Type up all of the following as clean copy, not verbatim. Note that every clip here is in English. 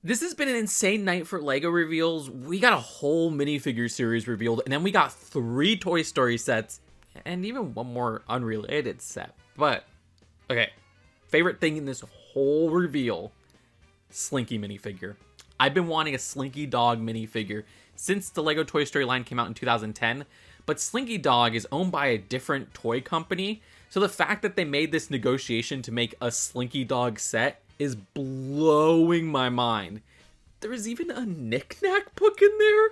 This has been an insane night for LEGO reveals. We got a whole minifigure series revealed, and then we got 3 Toy Story sets, and even one more unrelated set. But, okay, favorite thing in this whole reveal, Slinky minifigure. I've been wanting a Slinky Dog minifigure since the LEGO Toy Story line came out in 2010, but Slinky Dog is owned by a different toy company, so the fact that they made this negotiation to make a Slinky Dog set is blowing my mind. There is even a knick-knack book in there?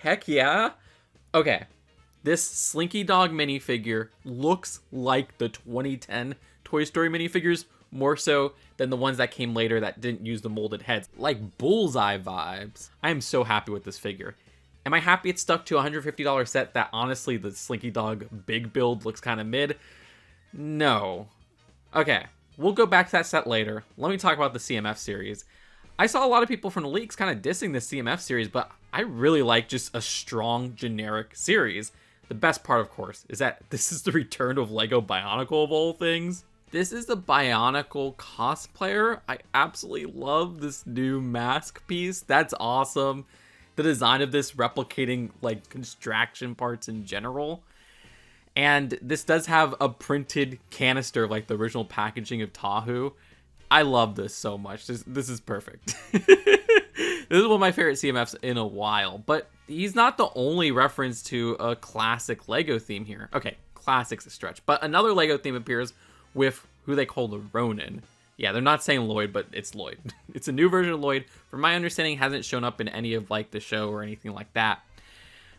Heck yeah. Okay, this Slinky Dog minifigure looks like the 2010 Toy Story minifigures, more so than the ones that came later that didn't use the molded heads. Like bullseye vibes. I am so happy with this figure. Am I happy it stuck to a $150 set that honestly the Slinky Dog big build looks kind of mid? No. Okay, we'll go back to that set later. Let me talk about the CMF series. I saw a lot of people from the leaks kind of dissing this CMF series, but I really like just a strong, generic series. The best part, of course, is that this is the return of LEGO Bionicle of all things. This is the Bionicle cosplayer. I absolutely love this new mask piece. That's awesome. The design of this replicating like construction parts in general. And this does have a printed canister like the original packaging of Tahoe. I love this so much. This is perfect. This is one of my favorite CMFs in a while. But he's not the only reference to a classic LEGO theme here. Okay, classic's a stretch. But another LEGO theme appears with who they call the Ronin. Yeah, they're not saying Lloyd, but it's Lloyd. It's a new version of Lloyd. From my understanding, hasn't shown up in any of like the show or anything like that.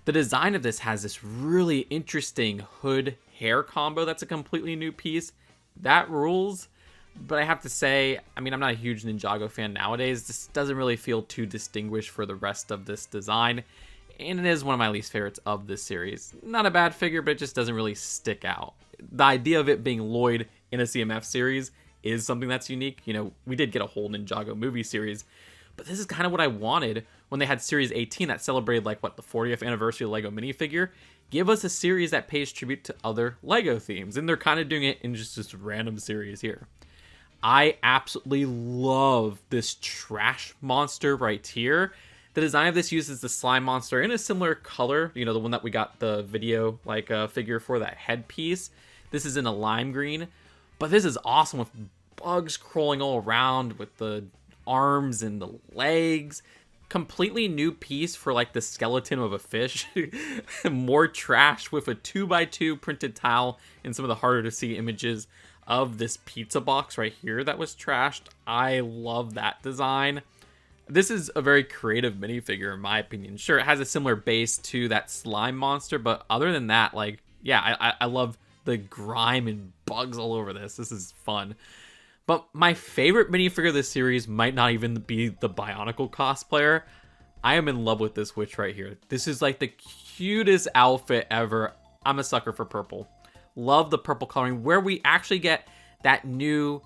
The design of this has this really interesting hood hair combo that's a completely new piece. That rules. But I have to say, I mean, I'm not a huge Ninjago fan nowadays. This doesn't really feel too distinguished for the rest of this design. And it is one of my least favorites of this series. Not a bad figure, but it just doesn't really stick out. The idea of it being Lloyd in a CMF series is something that's unique. You know, we did get a whole Ninjago movie series, but this is kind of what I wanted when they had Series 18 that celebrated, like, what, the 40th anniversary of LEGO minifigure. Give us a series that pays tribute to other LEGO themes, and they're kind of doing it in just this random series here. I absolutely love this trash monster right here. The design of this uses the slime monster in a similar color, you know, the one that we got the video like figure for, that headpiece. This is in a lime green, but this is awesome with bugs crawling all around with the arms and the legs. Completely new piece for like the skeleton of a fish. More trash with a 2x2 printed tile and some of the harder to see images of this pizza box right here that was trashed. I love that design. This is a very creative minifigure in my opinion. Sure, it has a similar base to that slime monster, but other than that, like, yeah, I love the grime and bugs all over this. This is fun. But my favorite minifigure of this series might not even be the Bionicle cosplayer. I am in love with this witch right here. This is like the cutest outfit ever. I'm a sucker for purple. Love the purple coloring, where we actually get that new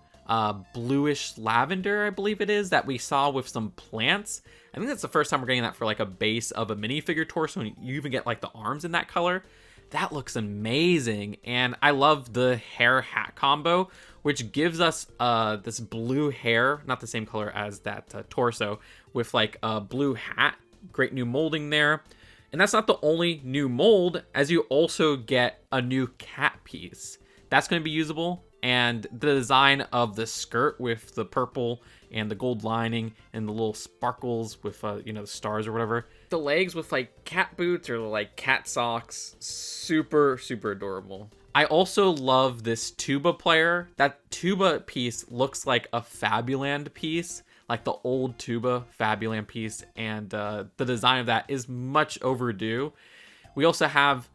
bluish lavender, I believe it is, that we saw with some plants. I think that's the first time we're getting that for like a base of a minifigure torso, and you even get like the arms in that color. That looks amazing, and I love the hair hat combo, which gives us this blue hair, not the same color as that torso, with like a blue hat. Great new molding there. And that's not the only new mold, as you also get a new cat piece. That's going to be usable, and the design of the skirt with the purple and the gold lining and the little sparkles with, you know, the stars or whatever. The legs with like cat boots or like cat socks. Super, super adorable. I also love this tuba player. That tuba piece looks like a Fabuland piece, like the old tuba Fabuland piece, and the design of that is much overdue. We also have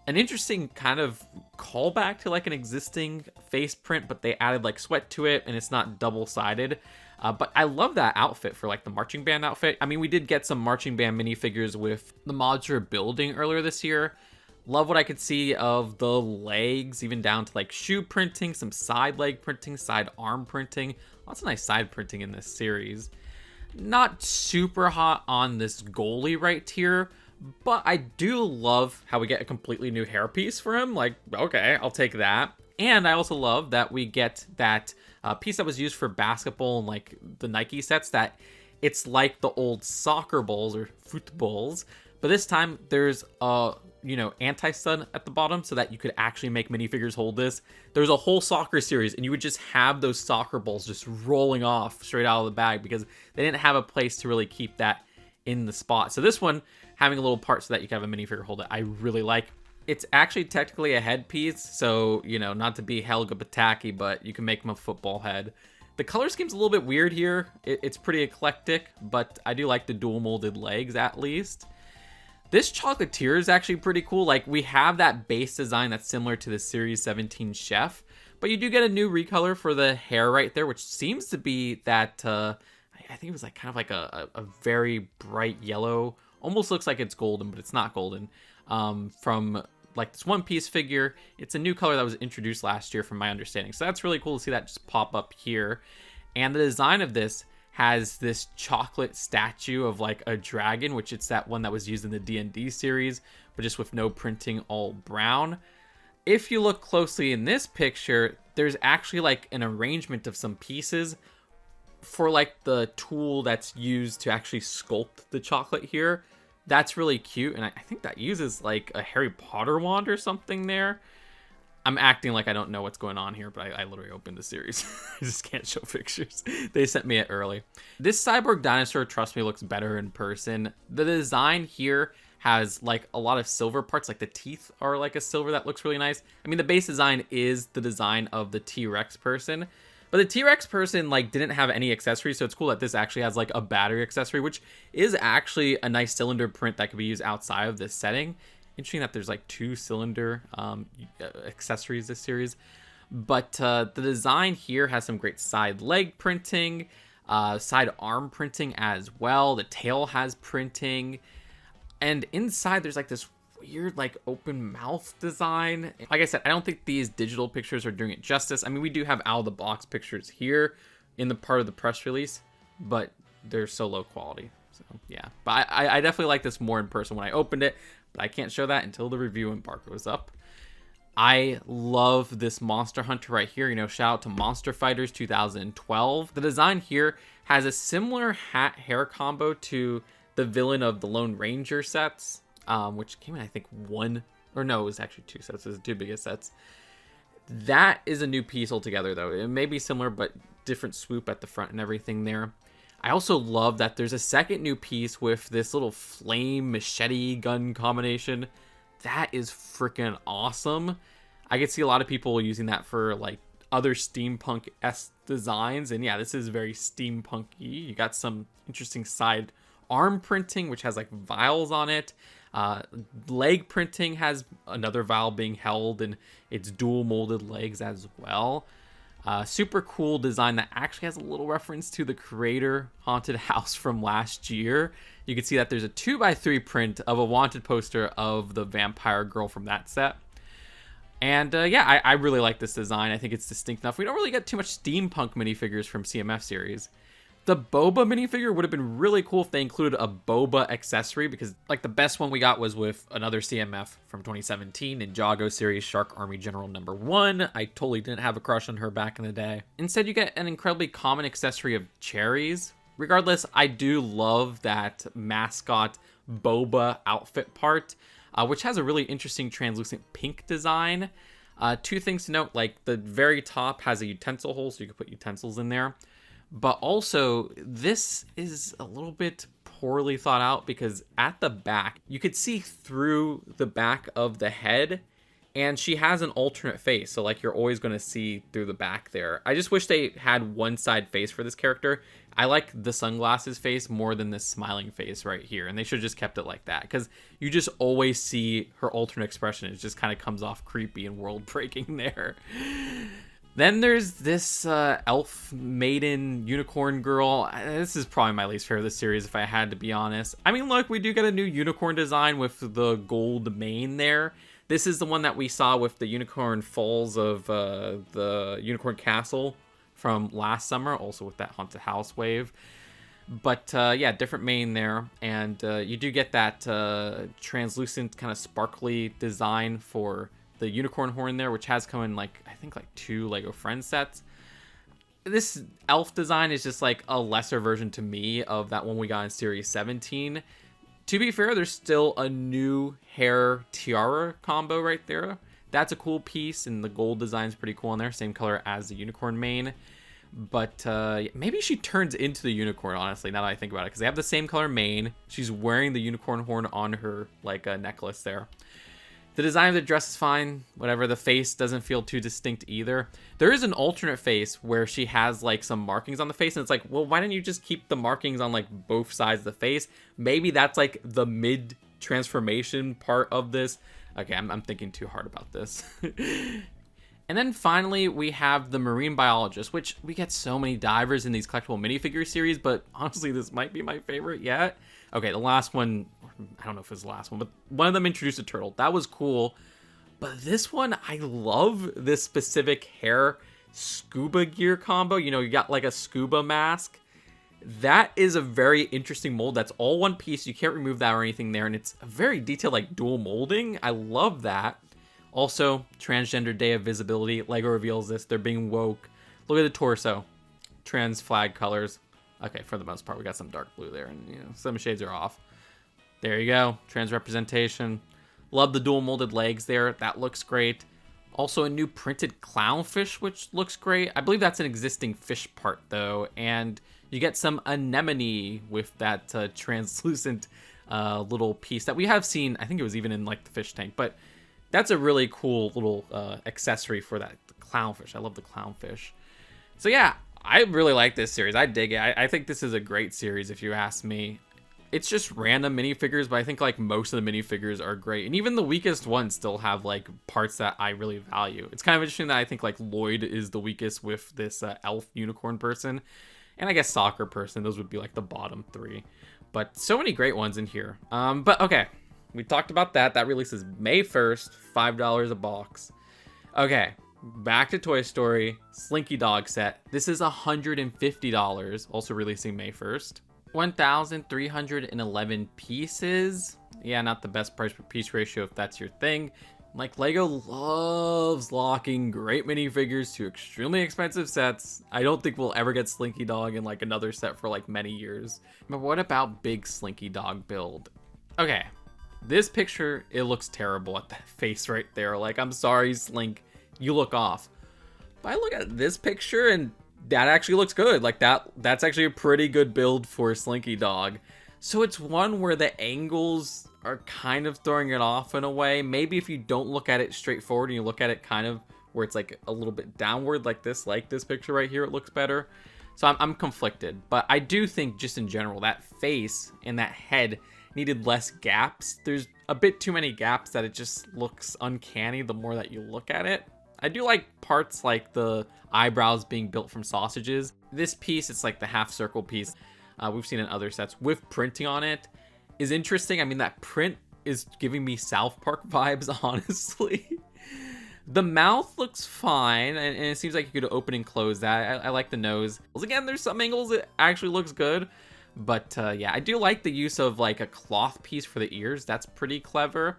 an interesting kind of callback to like an existing face print, but they added like sweat to it, and it's not double-sided. But I love that outfit for like the marching band outfit. I mean, we did get some marching band minifigures with the mods for building earlier this year. Love what I could see of the legs, even down to like shoe printing, some side leg printing, side arm printing. Lots of nice side printing in this series. Not super hot on this goalie right here, but I do love how we get a completely new hairpiece for him. Like, okay, I'll take that. And I also love that we get that piece that was used for basketball and like the Nike sets that It's like the old soccer balls or footballs, but this time there's a anti-stun at the bottom so that you could actually make minifigures hold this. There's a whole soccer series and you would just have those soccer balls just rolling off straight out of the bag because they didn't have a place to really keep that in the spot. So this one, having a little part so that you can have a minifigure hold it, I really like. It's actually technically a headpiece, so, not to be Helga Pataki, but you can make him a football head. The color scheme's a little bit weird here. It's pretty eclectic, but I do like the dual molded legs at least. This Chocolatier is actually pretty cool. Like, we have that base design that's similar to the Series 17 Chef, but you do get a new recolor for the hair right there, which seems to be that, I think it was like kind of like a very bright yellow. Almost looks like it's golden, but it's not golden. From like this One Piece figure. It's a new color that was introduced last year from my understanding. So that's really cool to see that just pop up here. And the design of this has this chocolate statue of like a dragon, which it's that one that was used in the D&D series, but just with no printing, all brown. If you look closely in this picture, there's actually like an arrangement of some pieces for like the tool that's used to actually sculpt the chocolate here. That's really cute, and I think that uses like a Harry Potter wand or something there. I'm acting like I don't know what's going on here, but I literally opened the series. I just can't show pictures. They sent me it early. This Cyborg Dinosaur, trust me, looks better in person. The design here has like a lot of silver parts, like the teeth are like a silver that looks really nice. I mean, the base design is the design of the T-Rex person, but the T-Rex person like didn't have any accessories, so it's cool that this actually has like a battery accessory, which is actually a nice cylinder print that could be used outside of this setting. Interesting that there's like 2 cylinder accessories this series. But the design here has some great side leg printing, side arm printing as well. The tail has printing. And inside there's like this weird like open mouth design. Like I said, I don't think these digital pictures are doing it justice. I mean, we do have out of the box pictures here in the part of the press release, but they're so low quality. So yeah, but I definitely like this more in person when I opened it. But I can't show that until the review embargo is up. I love this Monster Hunter right here. Shout out to Monster Fighters 2012. The design here has a similar hat hair combo to the villain of the Lone Ranger sets, which came in, I think, it was actually 2 sets. It was the 2 biggest sets. That is a new piece altogether, though. It may be similar, but different swoop at the front and everything there. I also love that there's a second new piece with this little flame machete gun combination. That is freaking awesome. I could see a lot of people using that for like other steampunk-esque designs. And yeah, this is very steampunky. You got some interesting side arm printing, which has like vials on it. Leg printing has another vial being held, and it's dual molded legs as well. Super cool design that actually has a little reference to the Creator Haunted House from last year. You can see that there's a 2x3 print of a wanted poster of the vampire girl from that set. And yeah, I really like this design. I think it's distinct enough. We don't really get too much steampunk minifigures from CMF series. The Boba minifigure would have been really cool if they included a Boba accessory, because like the best one we got was with another CMF from 2017, Ninjago series Shark Army General number 1. I totally didn't have a crush on her back in the day. Instead, you get an incredibly common accessory of cherries. Regardless, I do love that mascot Boba outfit part, which has a really interesting translucent pink design. 2 things to note, like the very top has a utensil hole, so you can put utensils in there. But also, this is a little bit poorly thought out, because at the back, you could see through the back of the head, and she has an alternate face. So like you're always going to see through the back there. I just wish they had one side face for this character. I like the sunglasses face more than this smiling face right here. And they should have just kept it like that, because you just always see her alternate expression. It just kind of comes off creepy and world breaking there. Then there's this elf maiden unicorn girl. This is probably my least favorite of the series, if I had to be honest. I mean, look, we do get a new unicorn design with the gold mane there. This is the one that we saw with the unicorn falls of the unicorn castle from last summer, also with that haunted house wave. But yeah, different mane there. And you do get that translucent kind of sparkly design for the unicorn horn there, which has come in like, I think like 2 Lego Friends sets. this elf design is just like a lesser version to me of that one we got in Series 17. To be fair, there's still a new hair tiara combo right there. That's a cool piece, and the gold design's pretty cool in there. Same color as the unicorn mane. But maybe she turns into the unicorn, honestly, now that I think about it. Because they have the same color mane. She's wearing the unicorn horn on her, like, necklace there. The design of the dress is fine. Whatever, the face doesn't feel too distinct either. There is an alternate face where she has, like, some markings on the face. And it's like, well, why didn't you just keep the markings on, like, both sides of the face? Maybe that's, like, the mid-transformation part of this. Okay, I'm thinking too hard about this. And then finally, we have the Marine Biologist, which we get so many divers in these collectible minifigure series, but honestly, this might be my favorite yet. Okay, the last one, I don't know if it's the last one, but one of them introduced a turtle. That was cool. But this one, I love this specific hair scuba gear combo. You know, you got like a scuba mask. That is a very interesting mold. That's all one piece. You can't remove that or anything there. And it's a very detailed, like, dual molding. I love that. Also, transgender day of visibility. Lego reveals this. They're being woke. Look at the torso. Trans flag colors. Okay, for the most part, we got some dark blue there, and you know, some shades are off. There you go. Trans representation. Love the dual molded legs there. That looks great. Also, a new printed clownfish, which looks great. I believe that's an existing fish part, though. And you get some anemone with that translucent little piece that we have seen. I think it was even in, like, the fish tank, but that's a really cool little accessory for that clownfish. I love the clownfish. So yeah, I really like this series. I dig it. I think this is a great series if you ask me. It's just random minifigures, but I think like most of the minifigures are great. And even the weakest ones still have like parts that I really value. It's kind of interesting that I think like Lloyd is the weakest with this elf unicorn person. And I guess soccer person. Those would be like the bottom three. But so many great ones in here. But okay. We talked about that. That releases May 1st, $5 a box. Okay, back to Toy Story, Slinky Dog set. This is $150, also releasing May 1st. 1,311 pieces. Yeah, not the best price per piece ratio if that's your thing. Like, Lego loves locking great minifigures to extremely expensive sets. I don't think we'll ever get Slinky Dog in like another set for like many years. But what about big Slinky Dog build? Okay. This picture, it looks terrible at that face right there. Like, I'm sorry, Slink, you look off. But I look at this picture and that actually looks good. Like, that's actually a pretty good build for Slinky Dog. So it's one where the angles are kind of throwing it off in a way. Maybe if you don't look at it straightforward and you look at it kind of where it's like a little bit downward like this picture right here, it looks better. So I'm conflicted. But I do think just in general, that face and that head needed less gaps. There's a bit too many gaps that it just looks uncanny the more that you look at it. I do like parts like the eyebrows being built from sausages. This piece, it's like the half circle piece we've seen in other sets with printing on it, is interesting. I mean, that print is giving me South Park vibes, honestly. The mouth looks fine, and it seems like you could open and close that. I like the nose. Again, there's some angles it actually looks good. But yeah, I do like the use of like a cloth piece for the ears. That's pretty clever.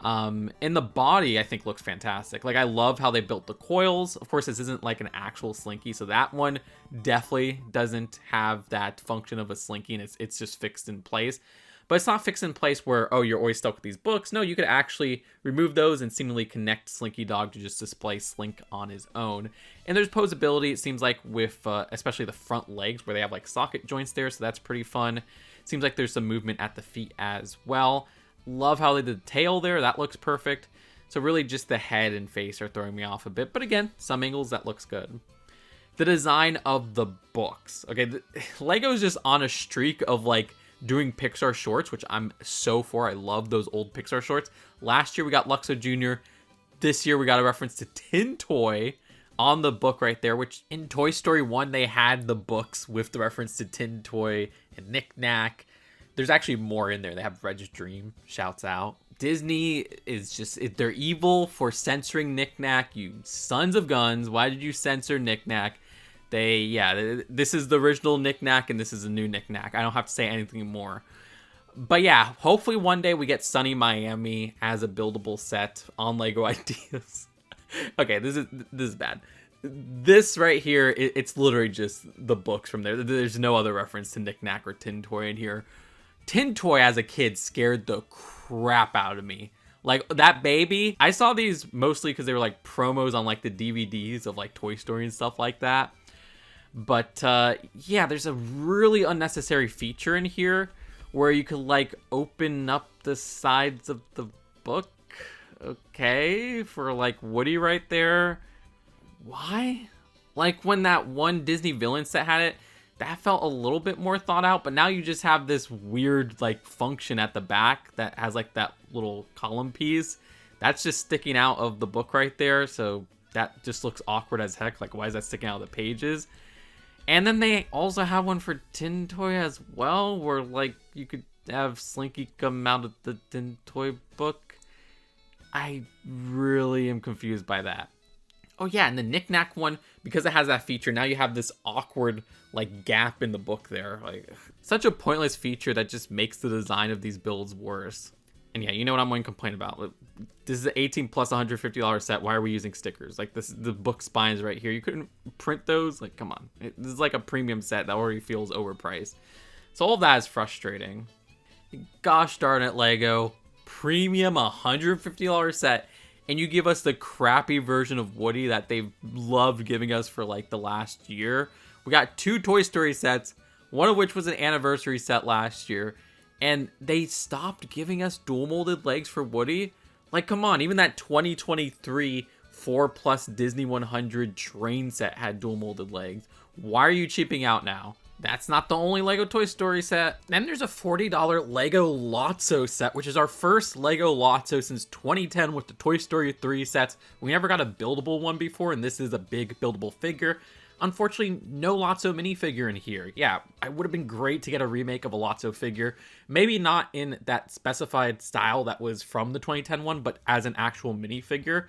And the body, I think, looks fantastic. Like, I love how they built the coils. Of course, this isn't like an actual Slinky, so that one definitely doesn't have that function of a Slinky, and it's just fixed in place. But it's not fixed in place where, oh, you're always stuck with these books. No, you could actually remove those and seemingly connect Slinky Dog to just display Slink on his own. And there's posability, it seems like, with especially the front legs where they have like socket joints there, so that's pretty fun. Seems like there's some movement at the feet as well. Love how they did the tail there. That looks perfect. So really just the head and face are throwing me off a bit. But again, some angles, that looks good. The design of the books. Okay, Lego's just on a streak of like doing Pixar shorts, which I'm so for. I love those old Pixar shorts. Last year we got Lotso Jr. This year we got a reference to Tin Toy on the book right there, which in Toy Story 1 they had the books with the reference to Tin Toy and Knick Knack. There's actually more in there. They have Reg's Dream, shouts out. Disney is just, they're evil for censoring Knick Knack. You sons of guns, why did you censor Knick Knack? This is the original Knick Knack and this is a new Knick Knack. I don't have to say anything more. But yeah, hopefully one day we get Sunny Miami as a buildable set on Lego Ideas. Okay, this is bad. This right here, it's literally just the books from there. There's no other reference to Knick Knack or Tin Toy in here. Tin Toy as a kid scared the crap out of me. Like, that baby, I saw these mostly because they were like promos on like the DVDs of like Toy Story and stuff like that. But yeah, there's a really unnecessary feature in here where you could like open up the sides of the book. Okay, for like Woody right there. Why? Like when that one Disney villain set had it, that felt a little bit more thought out, but now you just have this weird like function at the back that has like that little column piece. That's just sticking out of the book right there, so that just looks awkward as heck. Like, why is that sticking out of the pages? And then they also have one for Tin Toy as well, where like you could have Slinky come out of the Tin Toy book. I really am confused by that. Oh yeah, and the Knick Knack one, because it has that feature, now you have this awkward like gap in the book there. Like, such a pointless feature that just makes the design of these builds worse. And yeah, you know what I'm going to complain about. This is an 18 plus $150 set. Why are we using stickers? Like, this is the book spines right here. You couldn't print those? Like, come on. This is like a premium set that already feels overpriced. So all of that is frustrating. Gosh darn it, Lego. Premium $150 set. And you give us the crappy version of Woody that they've loved giving us for like the last year. We got 2 Toy Story sets, one of which was an anniversary set last year. And they stopped giving us dual molded legs for Woody. Like, come on, even that 2023 4+ Disney 100 train set had dual molded legs. Why are you cheaping out now? That's not the only Lego Toy Story set. Then there's a $40 Lego Lotso set, which is our first Lego Lotso since 2010 with the Toy Story 3 sets. We never got a buildable one before, and this is a big buildable figure. Unfortunately, no Lotso minifigure in here. Yeah, it would have been great to get a remake of a Lotso figure. Maybe not in that specified style that was from the 2010 one, but as an actual minifigure.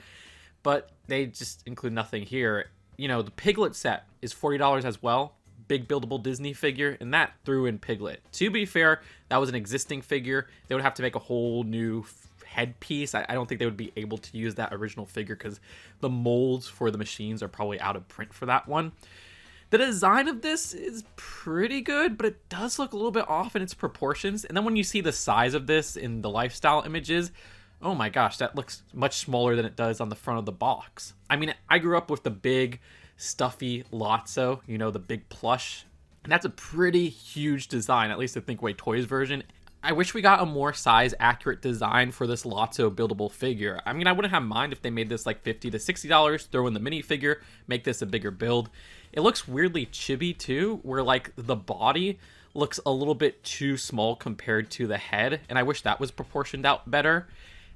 But they just include nothing here. You know, the Piglet set is $40 as well. Big buildable Disney figure, and that threw in Piglet. To be fair, that was an existing figure. They would have to make a whole new headpiece. I don't think they would be able to use that original figure because the molds for the machines are probably out of print for that one. The design of this is pretty good, but it does look a little bit off in its proportions. And then when you see the size of this in the lifestyle images, oh my gosh, that looks much smaller than it does on the front of the box. I mean, I grew up with the big stuffy Lotso, you know, the big plush, and that's a pretty huge design, at least the Thinkway Toys version. I wish we got a more size accurate design for this Lotso buildable figure. I mean, I wouldn't have mind if they made this like $50 to $60, throw in the minifigure, make this a bigger build. It looks weirdly chibi too, where like the body looks a little bit too small compared to the head, and I wish that was proportioned out better.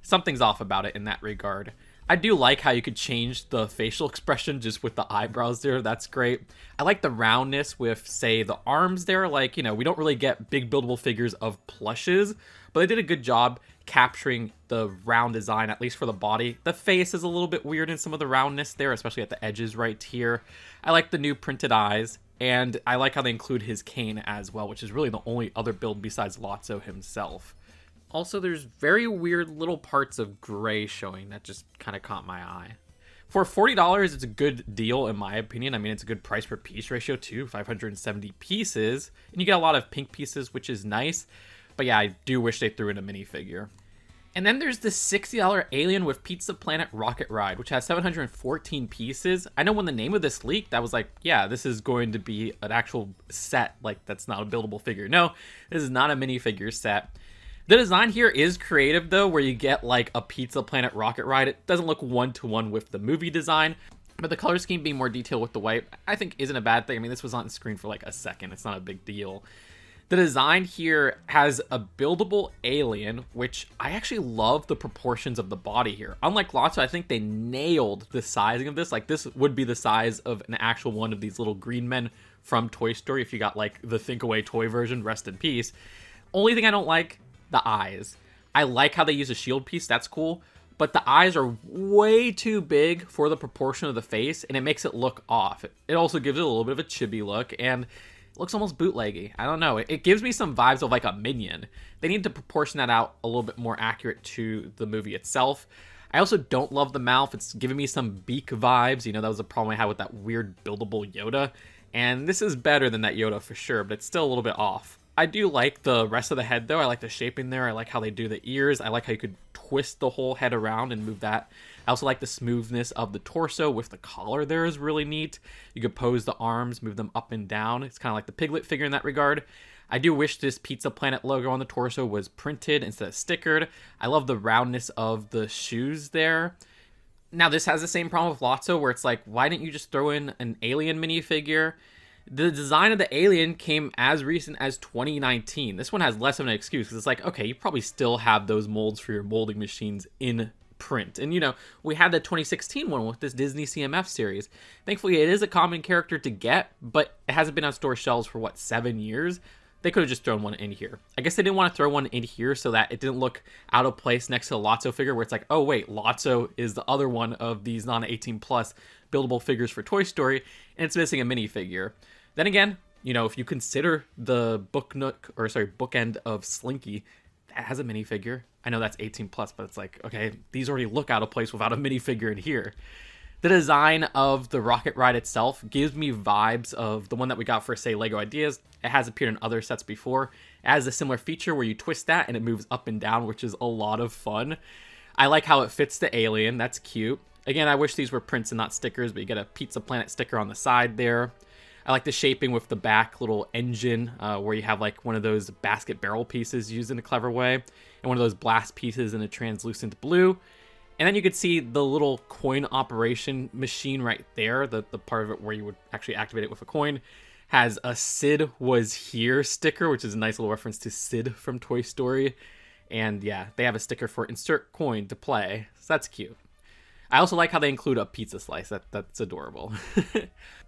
Something's off about it in that regard. I do like how you could change the facial expression just with the eyebrows there. That's great. I like the roundness with, say, the arms there. Like, you know, we don't really get big buildable figures of plushes, but they did a good job capturing the round design, at least for the body. The face is a little bit weird in some of the roundness there, especially at the edges right here. I like the new printed eyes, and I like how they include his cane as well, which is really the only other build besides Lotso himself. Also, there's very weird little parts of gray showing that just kind of caught my eye. For $40, it's a good deal in my opinion. I mean, it's a good price per piece ratio too, 570 pieces. And you get a lot of pink pieces, which is nice. But yeah, I do wish they threw in a minifigure. And then there's this $60 Alien with Pizza Planet Rocket Ride, which has 714 pieces. I know when the name of this leaked, I was like, yeah, this is going to be an actual set. Like, that's not a buildable figure. No, this is not a minifigure set. The design here is creative though, where you get like a Pizza Planet rocket ride. It doesn't look one-to-one with the movie design, but the color scheme being more detailed with the white, I think isn't a bad thing. I mean, this was on screen for like a second. It's not a big deal. The design here has a buildable alien, which I actually love the proportions of the body here. Unlike Lotso, I think they nailed the sizing of this. Like, this would be the size of an actual one of these little green men from Toy Story if you got like the Thinkaway toy version, rest in peace. Only thing I don't like, the eyes. I like how they use a shield piece, that's cool, but the eyes are way too big for the proportion of the face, and it makes it look off. It also gives it a little bit of a chibi look, and it looks almost bootleggy. I don't know, it gives me some vibes of like a Minion. They need to proportion that out a little bit more accurate to the movie itself. I also don't love the mouth. It's giving me some beak vibes. You know, that was a problem I had with that weird buildable Yoda. And this is better than that Yoda for sure, but it's still a little bit off. I do like the rest of the head though. I like the shaping there. I like how they do the ears. I like how you could twist the whole head around and move that. I also like the smoothness of the torso with the collar there is really neat. You could pose the arms, move them up and down. It's kind of like the Piglet figure in that regard. I do wish this Pizza Planet logo on the torso was printed instead of stickered. I love the roundness of the shoes there. Now this has the same problem with Lotso where it's like, why didn't you just throw in an alien minifigure? The design of the alien came as recent as 2019. This one has less of an excuse because it's like, okay, you probably still have those molds for your molding machines in print. And, you know, we had the 2016 one with this Disney CMF series. Thankfully, it is a common character to get, but it hasn't been on store shelves for, 7 years? They could have just thrown one in here. I guess they didn't want to throw one in here so that it didn't look out of place next to the Lotso figure where it's like, oh wait, Lotso is the other one of these non-18 plus buildable figures for Toy Story, and it's missing a minifigure. Then again, you know, if you consider the bookend of Slinky, that has a minifigure. I know that's 18 plus, but it's like, okay, these already look out of place without a minifigure in here. The design of the rocket ride itself gives me vibes of the one that we got for, say, Lego Ideas. It has appeared in other sets before. It has a similar feature where you twist that and it moves up and down, which is a lot of fun. I like how it fits the alien. That's cute. Again, I wish these were prints and not stickers, but you get a Pizza Planet sticker on the side there. I like the shaping with the back little engine where you have like one of those basket barrel pieces used in a clever way and one of those blast pieces in a translucent blue. And then you could see the little coin operation machine right there, the part of it where you would actually activate it with a coin, has a Sid was here sticker, which is a nice little reference to Sid from Toy Story. And yeah, they have a sticker for insert coin to play, so that's cute. I also like how they include a pizza slice. That's adorable.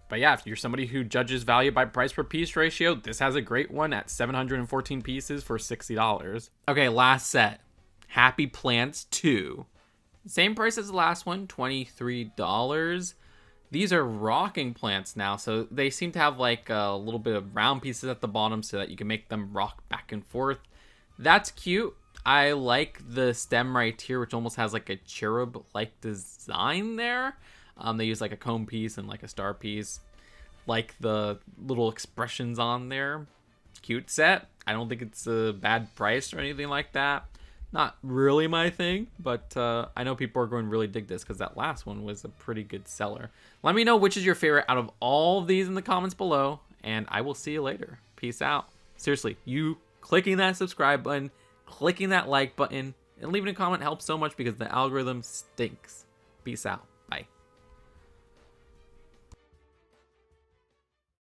But yeah, if you're somebody who judges value by price per piece ratio, this has a great one at 714 pieces for $60. Okay, last set. Happy Plants 2. Same price as the last one, $23. These are rocking plants now, so they seem to have like a little bit of round pieces at the bottom so that you can make them rock back and forth. That's cute. I like the stem right here, which almost has like a cherub-like design there. They use like a cone piece and like a star piece. Like the little expressions on there. Cute set. I don't think it's a bad price or anything like that. Not really my thing, but I know people are going to really dig this because that last one was a pretty good seller. Let me know which is your favorite out of all of these in the comments below, and I will see you later. Peace out. Seriously, you clicking that subscribe button, clicking that like button, and leaving a comment helps so much because the algorithm stinks. Peace out.